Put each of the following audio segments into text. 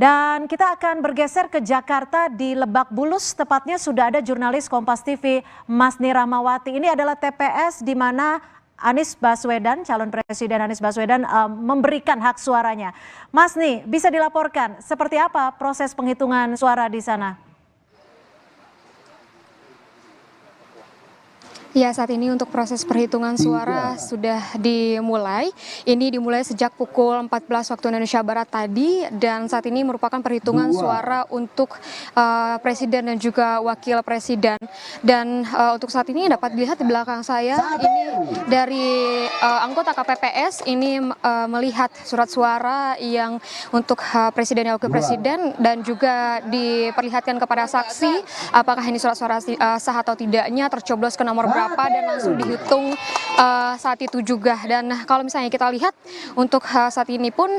Dan kita akan bergeser ke Jakarta, di Lebak Bulus, tepatnya sudah ada jurnalis Kompas TV Masni Rahmawati. Ini adalah TPS di mana Anies Baswedan, calon presiden Anies Baswedan memberikan hak suaranya. Masni, bisa dilaporkan seperti apa proses penghitungan suara di sana? Ya, saat ini untuk proses perhitungan suara sudah dimulai. Ini dimulai sejak pukul 14 waktu Indonesia Barat tadi, dan saat ini merupakan perhitungan suara untuk presiden dan juga wakil presiden. Dan untuk saat ini dapat dilihat di belakang saya, ini dari anggota KPPS ini melihat surat suara yang untuk presiden dan wakil presiden, dan juga diperlihatkan kepada saksi apakah ini surat suara sah atau tidaknya, tercoblos ke nomor berapa, dan langsung dihitung saat itu juga. Dan kalau misalnya kita lihat untuk saat ini pun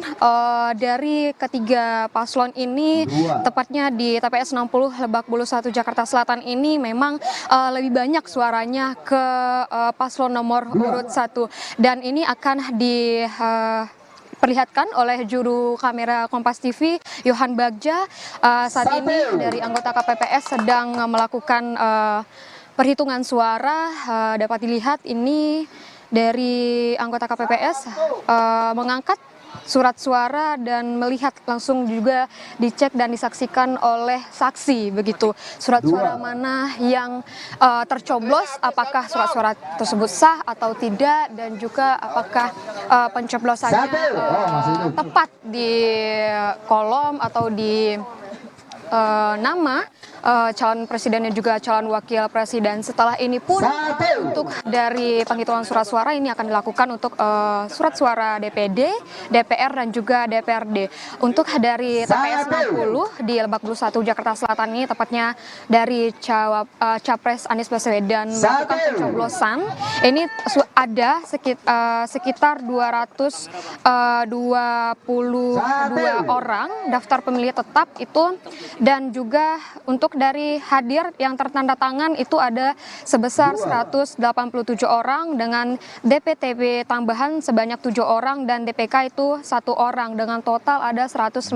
dari ketiga paslon ini, tepatnya di TPS 60 Lebak Bulus 1 Jakarta Selatan ini memang lebih banyak suaranya ke paslon nomor urut 1, dan ini akan diperlihatkan oleh juru kamera Kompas TV Yohan Bagja. Saat ini dari anggota KPPS sedang melakukan perhitungan suara. Dapat dilihat ini dari anggota KPPS mengangkat surat suara dan melihat langsung juga dicek dan disaksikan oleh saksi, begitu surat suara mana yang tercoblos, apakah surat suara tersebut sah atau tidak, dan juga apakah pencoblosannya tepat di kolom atau di nama calon presiden dan juga calon wakil presiden. Setelah ini pun untuk dari penghitungan surat suara ini akan dilakukan untuk surat suara DPD, DPR, dan juga DPRD. Untuk dari TPS 60 di Lebak Bulus 1 Jakarta Selatan ini, tepatnya dari Capres Anies Baswedan melakukan pencoblosan, ini ada sekitar 222 orang daftar pemilih tetap itu, dan juga untuk dari hadir yang tertanda tangan itu ada sebesar 187 orang dengan DPTB tambahan sebanyak 7 orang dan DPK itu 1 orang, dengan total ada 195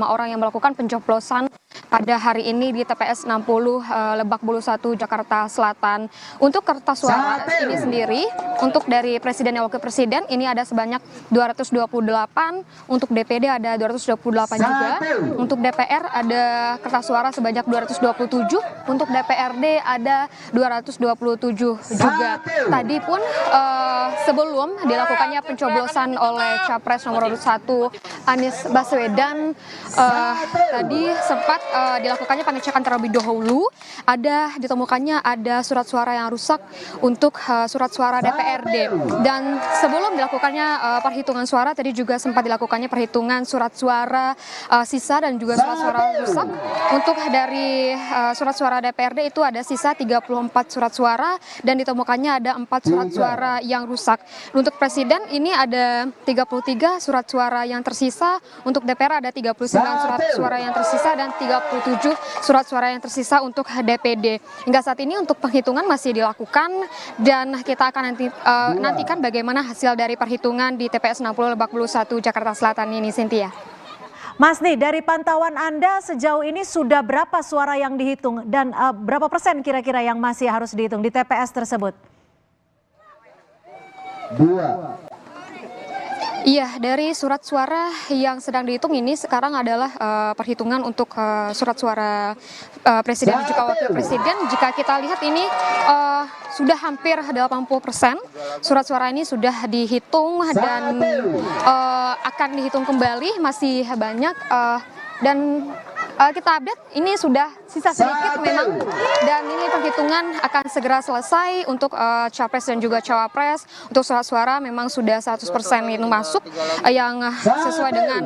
orang yang melakukan pencoblosan pada hari ini di TPS 60 Lebak Bulus 1 Jakarta Selatan. Untuk kertas suara ini sendiri, untuk dari presiden dan wakil presiden ini ada sebanyak 228, untuk DPD ada 228 juga, untuk DPR ada kertas suara sebanyak 227, untuk DPRD ada 227 juga. Tadi pun sebelum dilakukannya pencoblosan oleh Capres nomor urut 1 Anies Baswedan, tadi sempat dilakukannya pengecekan terlebih dahulu. Ditemukannya ada surat suara yang rusak untuk surat suara DPRD, dan sebelum dilakukannya perhitungan suara tadi juga sempat dilakukannya perhitungan surat suara sisa dan juga surat suara rusak. Untuk dari surat suara DPRD itu ada sisa 34 surat suara, dan ditemukannya ada 4 surat suara yang rusak. Untuk presiden ini ada 33 surat suara yang tersisa, untuk DPR ada 39 surat suara yang tersisa, dan 37 surat suara yang tersisa untuk DPD. Hingga saat ini untuk penghitungan masih dilakukan, dan kita akan nantikan bagaimana hasil dari perhitungan di TPS 60 Lebak Bulus 1 Jakarta Selatan ini, Cynthia. Masni, dari pantauan Anda sejauh ini sudah berapa suara yang dihitung, dan berapa persen kira-kira yang masih harus dihitung di TPS tersebut? 2. Iya, dari surat suara yang sedang dihitung ini sekarang adalah perhitungan untuk surat suara presiden dan juga wakil presiden. Jika kita lihat ini sudah hampir 80% surat suara ini sudah dihitung, dan akan dihitung kembali, masih banyak, dan kita update ini sudah sisa sedikit memang, dan ini perhitungan akan segera selesai untuk Capres dan juga Cawapres. Untuk surat suara memang sudah 100% itu masuk, yang sesuai dengan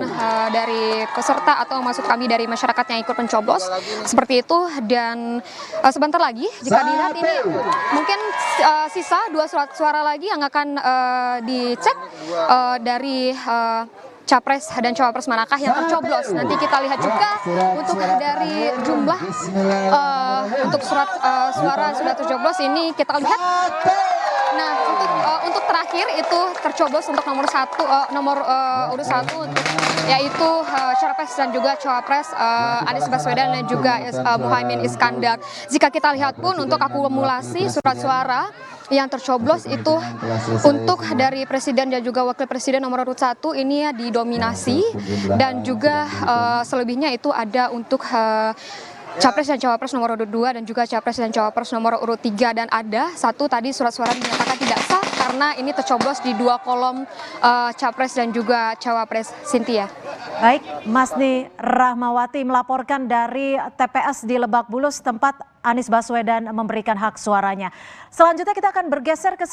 dari peserta atau maksud kami dari masyarakat yang ikut mencoblos, seperti itu. Dan sebentar lagi jika dilihat ini mungkin sisa 2 surat suara lagi yang akan dicek dari Capres dan Cawapres manakah yang tercoblos. Nanti kita lihat juga untuk dari jumlah untuk surat suara sudah tercoblos ini kita lihat. Nah, untuk untuk terakhir itu tercoblos untuk nomor urut 1 yaitu Capres dan juga Cawapres Anies Baswedan dan juga Muhaimin Iskandar. Jika kita lihat pun untuk akumulasi surat suara yang tercoblos itu untuk dari presiden dan juga wakil presiden nomor urut 1 ini ya didominasi, dan juga selebihnya itu ada untuk Capres dan Cawapres nomor urut 2 dan juga Capres dan Cawapres nomor urut 3, dan ada satu tadi surat suara dinyatakan tidak sah karena ini tercoblos di 2 kolom Capres dan juga Cawapres. Cynthia. Baik, Masni Rahmawati melaporkan dari TPS di Lebak Bulus tempat Anies Baswedan memberikan hak suaranya. Selanjutnya kita akan bergeser ke